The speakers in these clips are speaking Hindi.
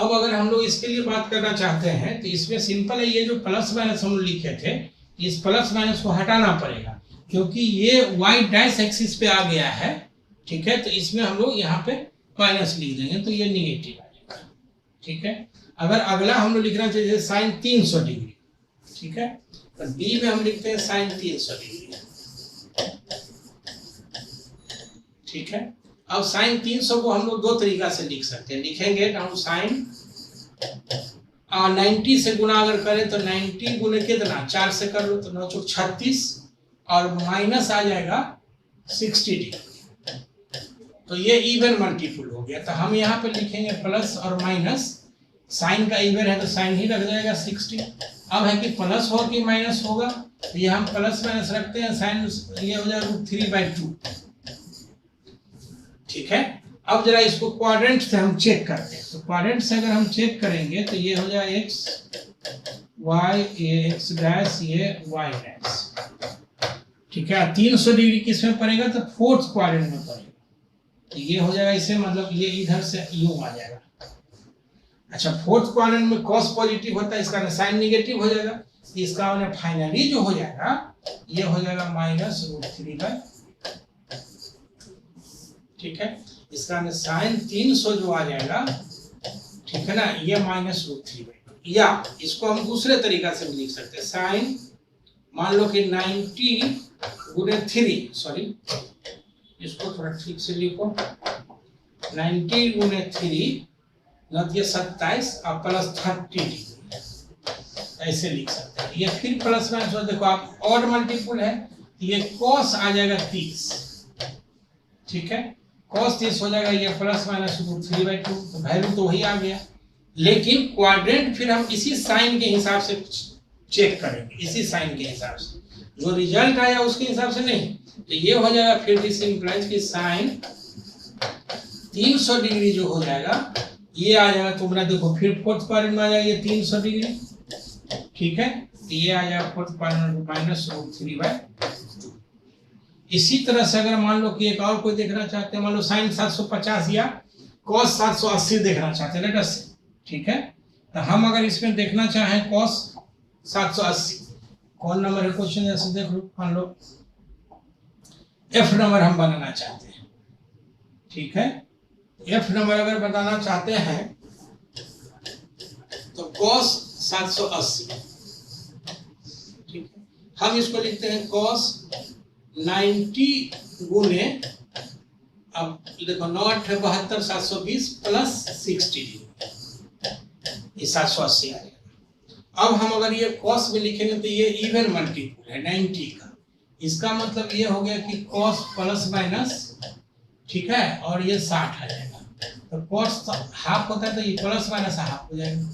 अब अगर हम लोग इसके लिए बात करना चाहते हैं तो इसमें सिंपल है, ये जो प्लस माइनस हम लोग लिखे थे, इस प्लस माइनस को हटाना पड़ेगा क्योंकि ये y डैश एक्सिस पे आ गया है, ठीक है। तो इसमें हम लोग यहाँ पे माइनस लिख देंगे तो ये निगेटिव आ जाएगा, ठीक है। अगर अगला हम लोग लिखना चाहिए साइन 300 डिग्री, ठीक है, तो बी में हम लिखते हैं साइन 300 डिग्री, ठीक है। अब साइन 300 को हम लोग दो तरीका से लिख सकते हैं, लिखेंगे हम साइन 90 से गुना अगर करें तो 90 गुने कितना 4 से कर लो तो 9 चौक 36 और माइनस आ जाएगा 60 डिग्री, तो ये इवन मल्टीपल हो गया। तो हम यहाँ पे लिखेंगे प्लस और माइनस, साइन का इवन है तो साइन ही रख जाएगा 60। अब है कि प्लस हो कि माइनस होगा, तो ये हम प्लस माइनस रखते हैं, साइन ये हो जाएगा √3/2, ठीक है। अब जरा इसको क्वाड्रेंट से हम चेक करते हैं, तो क्वाड्रेंट से अगर हम चेक करेंगे तो ये हो जाए x y, ये x डैश, ये y डैश, ठीक है। 300 डिग्री किस में पड़ेगा तो फोर्थ क्वाड्रेंट में पड़ेगा, तो ये हो जाएगा इसे, मतलब ये इधर से यूं आ जाएगा। अच्छा, फोर्थ क्वाड्रेंट में cos पॉजिटिव होता है, इसका साइन निगेटिव हो जाएगा, इसका मैंने फाइनली जो हो जाएगा ये हो जाएगा -√3/, ठीक है। इसका साइन 300 जो आ जाएगा, ठीक है ना, ये -√3/2, या इसको हम दूसरे तरीका से भी लिख सकते हैं, साइन मान लो कि 90 गुने 3, सॉरी इसको थोड़ा ठीक से लिखो, 90 गुने 3 ये 27 और प्लस 30 डिग्री, ऐसे लिख सकते हैं। ये फिर प्लस माइनस, देखो आप ऑड मल्टीपल है, ये cos आ जाएगा 30, ठीक है, cos 30 हो जाएगा, ये प्लस माइनस √3/2, तो वैल्यू तो वही आ गया। लेकिन क्वाड्रेंट फिर हम इसी साइन के हिसाब से चेक करेंगे, इसी साइन के हिसाब से, जो रिजल्ट आया उसके हिसाब से नहीं। तो ये हो जाएगा फिर दिस इंप्लाइज कि साइन 300 डिग्री जो हो जाएगा ये आ जाएगा, तुम्हारा देखो फिर फोर्थ क्वाड्रेंट में आ जाएगा ये 300 डिग्री, ठीक है, तो ये आ जाएगा फोर्थ क्वाड्रेंट -√3/2। इसी तरह से अगर मान लो कि एक और कोई देखना चाहते हैं, मान लो साइन 750 या cos 780 देखना चाहते हैं, लेट अस से, ठीक है। तो हम अगर इसमें देखना चाहें cos 780, कौन नंबर है क्वेश्चन, जैसे देख लो, मान लो F नंबर हम बनाना चाहते हैं, ठीक है। F नंबर अगर बताना चाहते हैं तो cos 780, ठीक है, हम इसको लिखते हैं cos 90 गुने, अब देखो 9 8 72 720 प्लस 60 डिग्री, ये 780 आ जाएगा। अब हम अगर ये cos में लिखेंगे तो ये इवन मल्टीपल है 90 का, इसका मतलब ये हो गया कि cos प्लस माइनस, ठीक है, और ये 60 आ जाएगा, तो cos हाफ होता है तो ये प्लस माइनस हाफ हो जाएगा।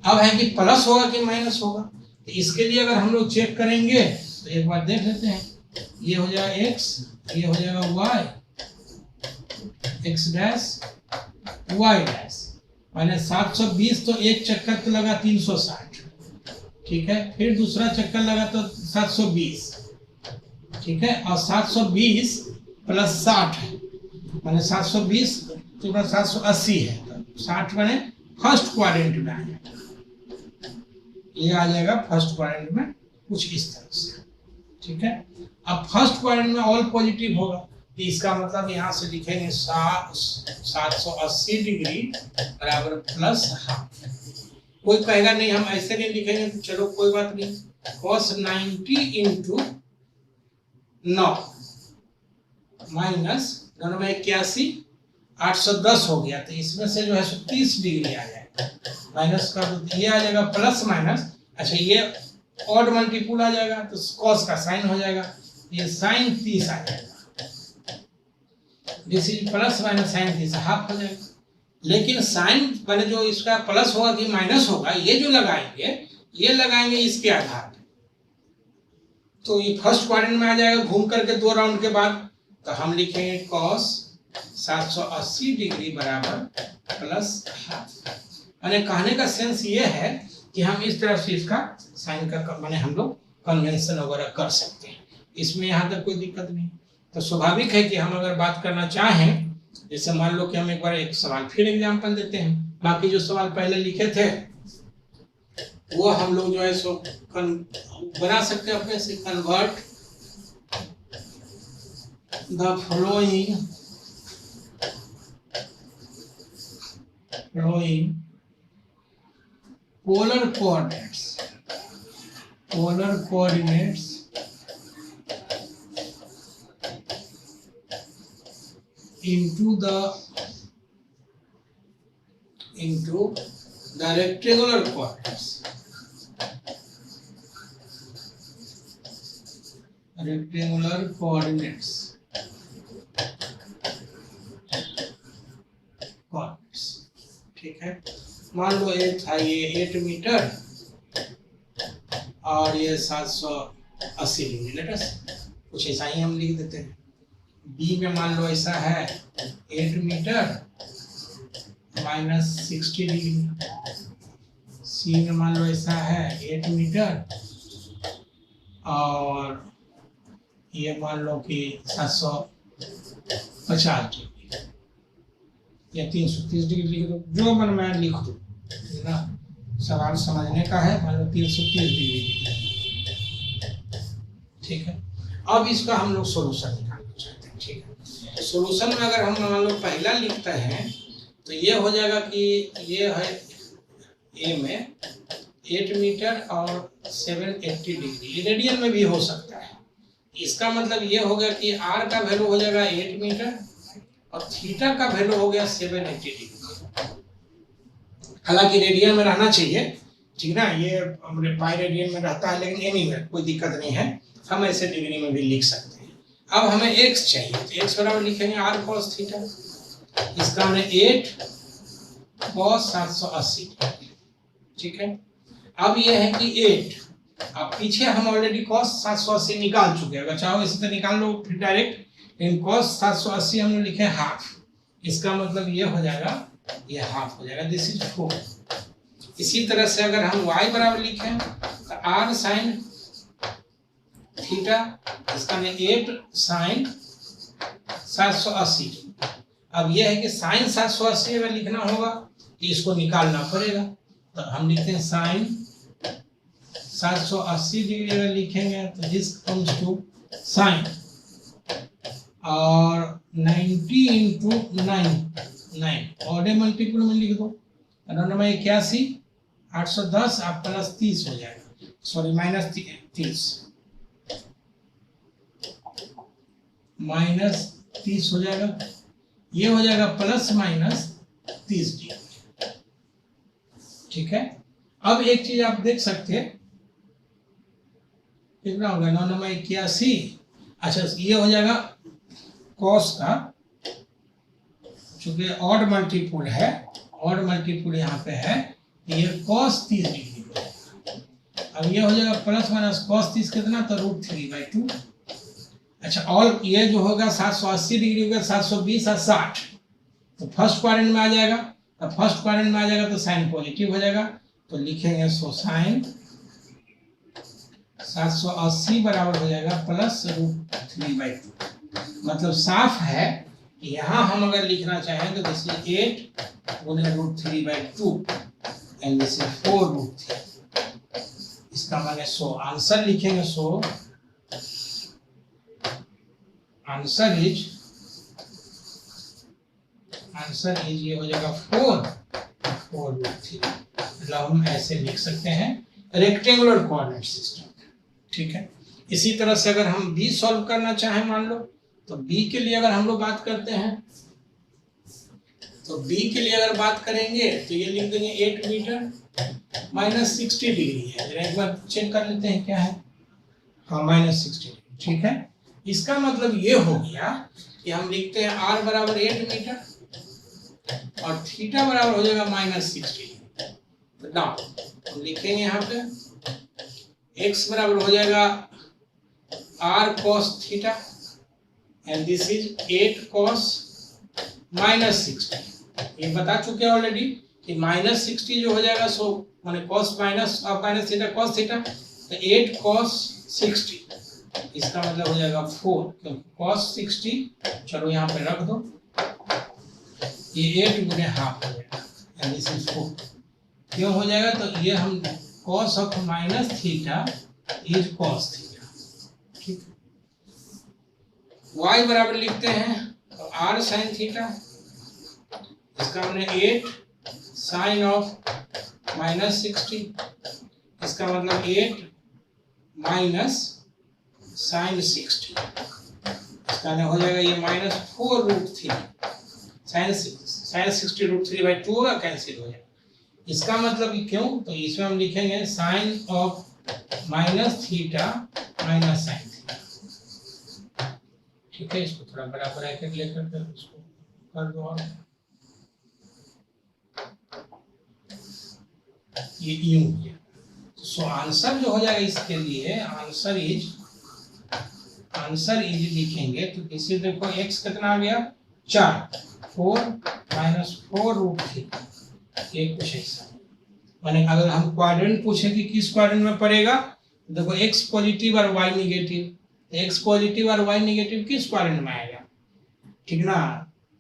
अब है कि प्लस होगा कि माइनस होगा, तो इसके लिए अगर हम लोग चेक करेंगे तो एक बार देख लेते हैं, ये हो जाएगा x, ये हो जाएगा y, x dash y dash, माने 720, तो एक चक्कर तो लगा 360, ठीक है, फिर दूसरा चक्कर लगा तो 720, ठीक है, और 720 प्लस 60 है, माने 720 तो 780 है, तो 60 माने फर्स्ट क्वाड्रेंट में आ जाएगा, ये आ जाएगा फर्स्ट क्वाड्रेंट में कुछ इस तरह से, ठीक है। अब फर्स्ट क्वाड्रेंट में ऑल पॉजिटिव होगा, तो इसका मतलब यहाँ से लिखेंगे 780 डिग्री बराबर प्लस हाफ। कोई कहेगा नहीं हम ऐसे नहीं लिखेंगे, तो चलो कोई बात नहीं, cos 90 इंटू 9 माइनस 9 में 81 810 हो गया, तो इसमें से जो है 30 डिग्री आ जाएगा, माइनस का तो ये आ जाएगा प्लस माइनस, अच्छा ये ऑड मल्टीपल आ जाएगा तो cos का साइन हो जाएगा, ये साइन 30 आ जाएगा, this is plus minus sine 30 half हो जाएगा। लेकिन साइन मैंने जो इसका प्लस होगा कि माइनस होगा, ये जो लगाएंगे ये लगाएंगे इसके आधार पे, तो ये फर्स्ट क्वाड्रेंट में आ जाएगा घूम करके 2 राउंड के बाद, तो हम लिखेंगे cos 780 डिग्री बराबर प्लस हाफ। मैंने कहने का सेंस ये है कि हम इस तरह से इसका साइन का माने हम लोग कन्वेंशन वगैरह कर सकते हैं, इसमें यहाँ तक कोई दिक्कत नहीं। तो स्वाभाविक है कि हम अगर बात करना चाहें, जैसे मान लो कि हम एक बार एक सवाल फिर एग्जाम्पल देते हैं, बाकी जो सवाल पहले लिखे थे वो हम लोग जो है सो बना सकते हैं अपने से। Convert the flowing polar coordinates into the rectangular coordinates. ठीक है, मान लो एक था ये 8 मीटर और ये 780 डिग्री, लेटस कुछ ऐसा ही हम लिख देते हैं। बी में मान लो ऐसा है 8 मीटर माइनस 60 डिग्री, सी में मान लो ऐसा है 8 मीटर और ये मान लो कि 750 डिग्री या 330 डिग्री लिख दो, जो मन में लिख दो ना, सवाल समझने का है। मान लो 330 डिग्री, ठीक है। अब इसका हम लोग सोल्यूशन निकालना चाहते हैं, ठीक है। तो सोल्यूशन में अगर हम मान लो पहला लिखते हैं तो ये हो जाएगा कि ये है ए में 8 मीटर और 780 डिग्री, रेडियन में भी हो सकता है। इसका मतलब ये हो गया कि आर का वैल्यू हो जाएगा 8 मीटर और थीटा का वैल्यू हो गया 780 डिग्री। हालांकि रेडियन में रहना चाहिए, ठीक ना, ये पाई रेडियन में रहता है, लेकिन एनीवे कोई दिक्कत नहीं है, हम ऐसे डिग्री में भी लिख सकते हैं। अब हमें x चाहिए तो x बराबर लिखेंगे r cos थीटा, इसका हमने 8 cos 780, ठीक है। अब ये है कि 8, अब पीछे हम ऑलरेडी cos 780 निकाल चुके हैं, अगर चाहो इसी तरह निकाल लो फिर डायरेक्ट, इन cos 780 हमने लिखे हाफ, इसका मतलब ये हो जाएगा, ये हाफ हो जाएगा, दिस इज 4। इसी तरह से अगर हम y बराबर लिखें तो r sin थीटा, इसका हमने 8 sin 780। अब यह है कि sin 780 अगर लिखना होगा तो इसको निकालना पड़ेगा, तो हम लिखते हैं sin 780 डिग्री अगर लिखेंगे तो दिस कम्स टू sin और 90 इंटू 9 और मल्टीपल में लिख दो, 81 810 आप प्लस 30 हो जाएगा, सॉरी माइनस 30 हो जाएगा, ये हो जाएगा प्लस माइनस 30 डिग्री, ठीक है। अब एक चीज आप देख सकते हैं, कितना होगा 9 अच्छा ये हो जाएगा कॉस का, चूंकि ऑड मल्टीपुल है, ऑड मल्टीपुल यहाँ पे है, ये कॉस 30 डिग्री हो जाएगा। अब ये हो जाएगा प्लस माइनस कॉस 30 कितना, तो √3/2। अच्छा, और ये जो होगा 780 डिग्री होगा 720 और 60, तो फर्स्ट क्वाड्रेंट में आ जाएगा, तो फर्स्ट क्वाड्रेंट में आ जाएगा तो साइन पॉजिटिव हो जाएगा, तो लिखेंगे सो साइन 780 बराबर हो जाएगा प्लस √3/2। मतलब साफ है कि यहाँ हम अगर लिखना चाहें तो दिस इज 8 गुने √3/2 एंड दिस इज 4√3। इसका माने सो आंसर लिखेंगे, सो आंसर इज ये हो जाएगा 4√3। मतलब हम ऐसे लिख सकते हैं रेक्टेंगुलर कोऑर्डिनेट सिस्टम, ठीक है। इसी तरह से अगर हम b सॉल्व करना चाहें मान लो, तो b के लिए अगर हम लोग बात करते हैं, तो b के लिए अगर बात करेंगे तो ये लिख देंगे 8 मीटर माइनस 60 डिग्री है, जरा एक बार चेक कर लेते हैं क्या है, हाँ माइनस 60 डिग्री, ठीक है। इसका मतलब ये हो गया कि हम लिखते हैं r बराबर 8 मीटर और थीटा बराबर हो जाएगा माइनस 60। तो नाउ हम लिखेंगे यहाँ पे x बराबर हो जाएगा r cos theta and this is 8 cos minus 60। ये बता चुके हैं ऑलरेडी कि माइनस 60 जो हो जाएगा सो माने cos minus minus theta cos theta, तो 8 cos 60, इसका मतलब हो जाएगा 4, क्योंकि cos 60 चलो यहाँ पे रख दो, ये 8 गुने हाफ हो जाएगा, एंड दिस इज 4। क्यों हो जाएगा? तो ये हम cos of minus theta is cos theta, ठीक। y बराबर लिखते हैं तो r sin थीटा, इसका हमने 8 साइन ऑफ माइनस 60, इसका मतलब 8 माइनस साइन 60, इसका हो जाएगा ये -4√3 साइन 60√3/2 होगा, कैंसिल हो जाएगा। इसका मतलब कि क्यों? तो इसमें हम लिखेंगे sine of minus theta minus sine theta, ठीक है। इसको थोड़ा बड़ा ब्रैकेट लेकर के इसको कर दो, और ये यूं हो जाएगा। सो आंसर जो हो जाएगा इसके लिए आंसर इज लिखेंगे तो इसे देखो x कितना आ गया 4, 4 माइनस 4√3, ये कुछ ऐसा। माने अगर हम क्वाड्रेंट पूछे कि किस क्वाड्रेंट में पड़ेगा, देखो x पॉजिटिव और y निगेटिव, तो x पॉजिटिव और y निगेटिव किस क्वाड्रेंट में आएगा, ठीक ना,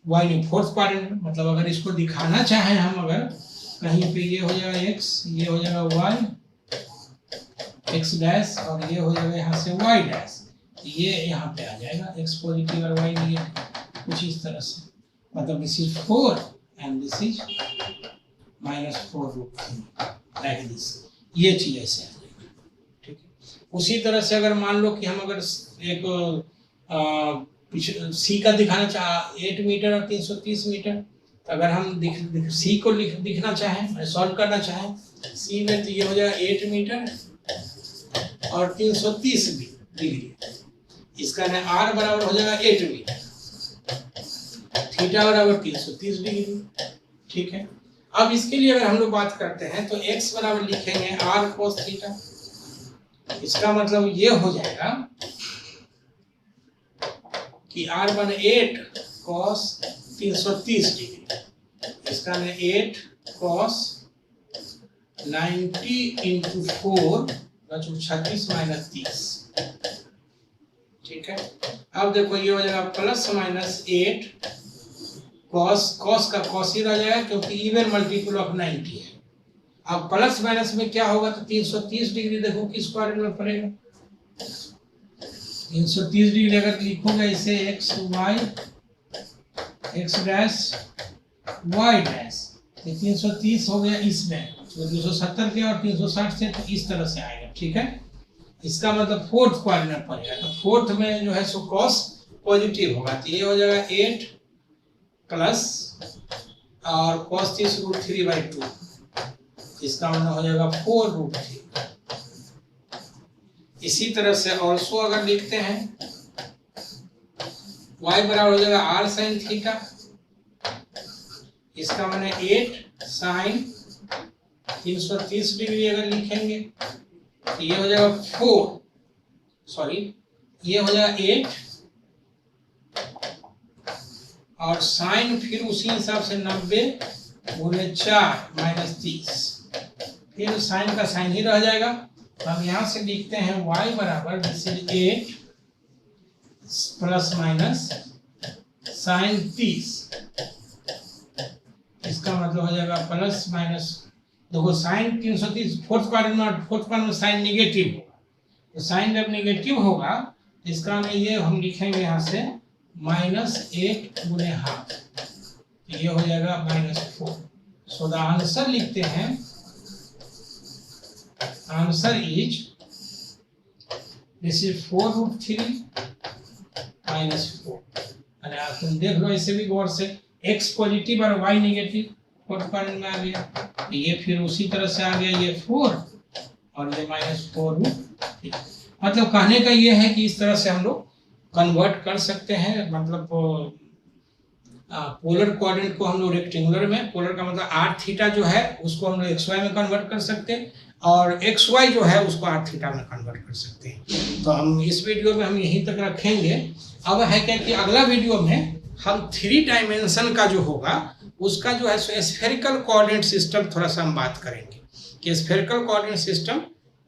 y ने फोर्थ क्वाड्रेंट में। मतलब अगर इसको दिखाना चाहें हम, अगर कहीं पे ये हो जाएगा x, ये हो जाएगा y x डैश, और ये हो जाएगा यहाँ से y डैश, ये यहाँ पे आ जाएगा x पॉजिटिव और y निगेटिव, कुछ इस तरह से। मतलब this is 4 and this is -4√3 like this, ये चीज ऐसे आ जाएगा, ठीक है। उसी तरह से अगर मान लो कि हम अगर एक सी का दिखाना चाहे 8 मीटर और 330 मीटर, तो अगर हम सी को दिखना चाहें, सॉल्व करना चाहें सी में, तो ये हो जाएगा 8 मीटर और 330 डिग्री, इसका ना r बराबर हो जाएगा 8 मीटर, थीटा बराबर 330 डिग्री, ठीक है। अब इसके लिए अगर हम लोग बात करते हैं तो x बराबर लिखेंगे r cos थीटा, इसका मतलब ये हो जाएगा कि r बने 8 cos 330 डिग्री, इसका ना 8 cos 90 into 4 36 माइनस 30, ठीक है। अब देखो ये हो जाएगा प्लस माइनस 8 cos का cos ही रह जाएगा क्योंकि इवन मल्टीपल ऑफ 90 है। अब प्लस माइनस में क्या होगा, तो 330 डिग्री देखो किस क्वाड्रेंट में पड़ेगा, 330 डिग्री अगर लिखोगे इसे x डैश y डैश, 330 हो गया इसमें, तो 270 के और 360 से, तो इस तरह से आएगा, ठीक है। इसका मतलब फोर्थ क्वाड्रेंट में पड़ेगा, तो फोर्थ में जो है सो cos पॉजिटिव होगा, तो ये हो जाएगा 8 प्लस और cos 30√3/2, इसका मतलब हो जाएगा 4√3। इसी तरह से ऑल्सो अगर लिखते हैं y बराबर हो जाएगा r sin थीटा, इसका माने 8 sin 330 डिग्री अगर लिखेंगे तो ये हो जाएगा 4, ये हो जाएगा 8 और साइन फिर उसी हिसाब से 90 गुणे 4 माइनस 30, फिर साइन का साइन ही रह जाएगा। तो हम यहाँ से लिखते हैं y बराबर 8 प्लस माइनस साइन 30, इसका मतलब हो जाएगा प्लस माइनस, देखो साइन 330 फोर्थ क्वाड्रेंट में साइन निगेटिव होगा, तो साइन जब निगेटिव होगा तो इसका में ये हम लिखेंगे यहाँ से -8 गुणे हाफ, तो ये हो जाएगा -4। सो द आंसर लिखते हैं, आंसर इज दिस इज 4√3 -4। अरे आप तुम देख लो ऐसे भी गौर से, x पॉजिटिव और y निगेटिव फोर्थ क्वाड्रेंट में आ गया, ये फिर उसी तरह से आ गया ये 4 और ये -4√3। मतलब कहने का ये है कि इस तरह से हम लोग कन्वर्ट कर सकते हैं, मतलब पोलर कोऑर्डिनेट को हम लोग रेक्टेंगुलर में, पोलर का मतलब r थीटा जो है उसको हम लोग xy में कन्वर्ट कर सकते हैं और xy जो है उसको r थीटा में कन्वर्ट कर सकते हैं। तो हम इस वीडियो में हम यहीं तक रखेंगे। अब है क्या कि अगला वीडियो में हम 3 डायमेंशन का जो होगा उसका जो है स्फेरिकल कोऑर्डिनेट सिस्टम थोड़ा सा हम बात करेंगे कि स्फेरिकल कोऑर्डिनेट सिस्टम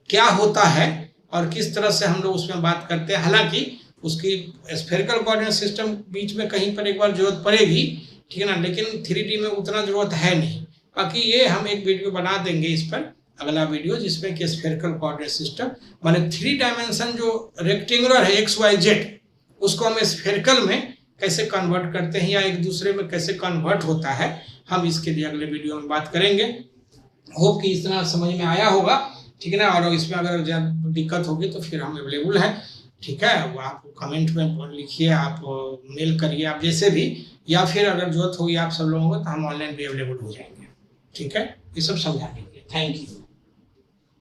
क्या होता है और किस तरह से हम लोग उसमें बात करते हैं। हालांकि उसकी स्फेरिकल कोऑर्डिनेट सिस्टम बीच में कहीं पर एक बार जरूरत पड़ेगी, ठीक है ना, लेकिन 3D में उतना जरूरत है नहीं, बाकी ये हम एक वीडियो बना देंगे इस पर, अगला वीडियो, जिसमें कि स्फेरिकल कोऑर्डिनेट सिस्टम माने 3 डायमेंशन जो रेक्टेंगुलर है XYZ, उसको हम स्फेरिकल में कैसे कन्वर्ट करते हैं या एक दूसरे में कैसे कन्वर्ट होता है, हम इसके लिए अगले वीडियो में बात करेंगे। होप कि इतना समझ में आया होगा, ठीक है ना। और इसमें अगर जब दिक्कत होगी तो फिर हम अवेलेबल हैं, ठीक है। आप कमेंट में लिखिए, आप मेल करिए, आप जैसे भी, या फिर अगर जरूरत होगी आप सब लोगों को तो हम ऑनलाइन भी अवेलेबल हो जाएंगे, ठीक है। ये सब समझा दीजिए। Thank you.